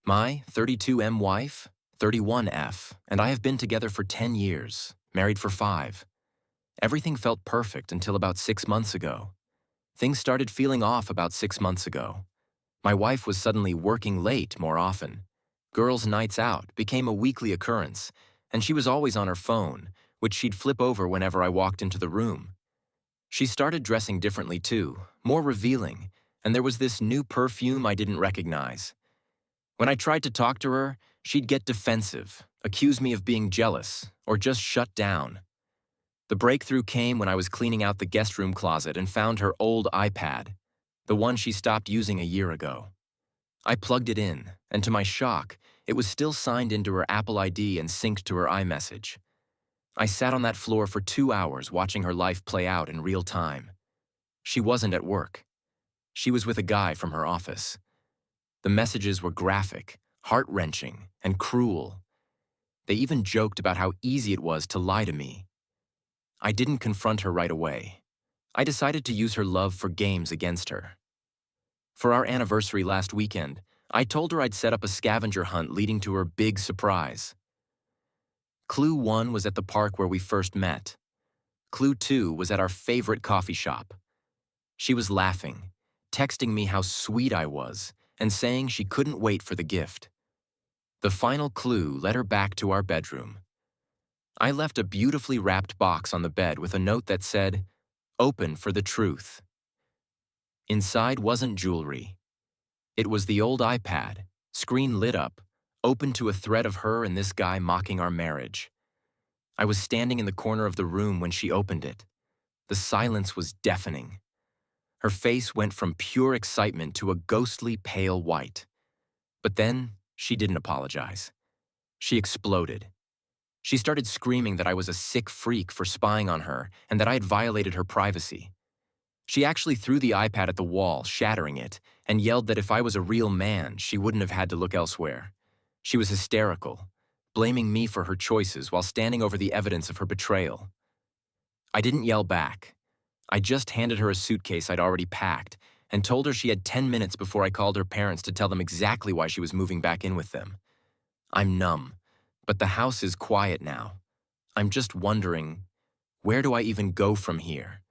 My 32M wife, 31F, and I have been together for 10 years, married for 5. Everything felt perfect until about 6 months ago. Things started feeling off about 6 months ago. My wife was suddenly working late more often. Girls' nights out became a weekly occurrence, and she was always on her phone, which she'd flip over whenever I walked into the room. She started dressing differently too, more revealing, and there was this new perfume I didn't recognize. When I tried to talk to her, she'd get defensive, accuse me of being jealous, or just shut down. The breakthrough came when I was cleaning out the guest room closet and found her old iPad, the one she stopped using a year ago. I plugged it in, and to my shock, it was still signed into her Apple ID and synced to her iMessage. I sat on that floor for 2 hours watching her life play out in real time. She wasn't at work. She was with a guy from her office. The messages were graphic, heart-wrenching, and cruel. They even joked about how easy it was to lie to me. I didn't confront her right away. I decided to use her love for games against her. For our anniversary last weekend, I told her I'd set up a scavenger hunt leading to her big surprise. Clue 1 was at the park where we first met. Clue 2 was at our favorite coffee shop. She was laughing, texting me how sweet I was, and saying she couldn't wait for the gift. The final clue led her back to our bedroom. I left a beautifully wrapped box on the bed with a note that said, "Open for the truth." Inside wasn't jewelry. It was the old iPad, screen lit up, open to a thread of her and this guy mocking our marriage. I was standing in the corner of the room when she opened it. The silence was deafening. Her face went from pure excitement to a ghostly pale white. But then, she didn't apologize. She exploded. She started screaming that I was a sick freak for spying on her and that I had violated her privacy. She actually threw the iPad at the wall, shattering it, and yelled that if I was a real man, she wouldn't have had to look elsewhere. She was hysterical, blaming me for her choices while standing over the evidence of her betrayal. I didn't yell back. I just handed her a suitcase I'd already packed and told her she had 10 minutes before I called her parents to tell them exactly why she was moving back in with them. I'm numb, but the house is quiet now. I'm just wondering, where do I even go from here?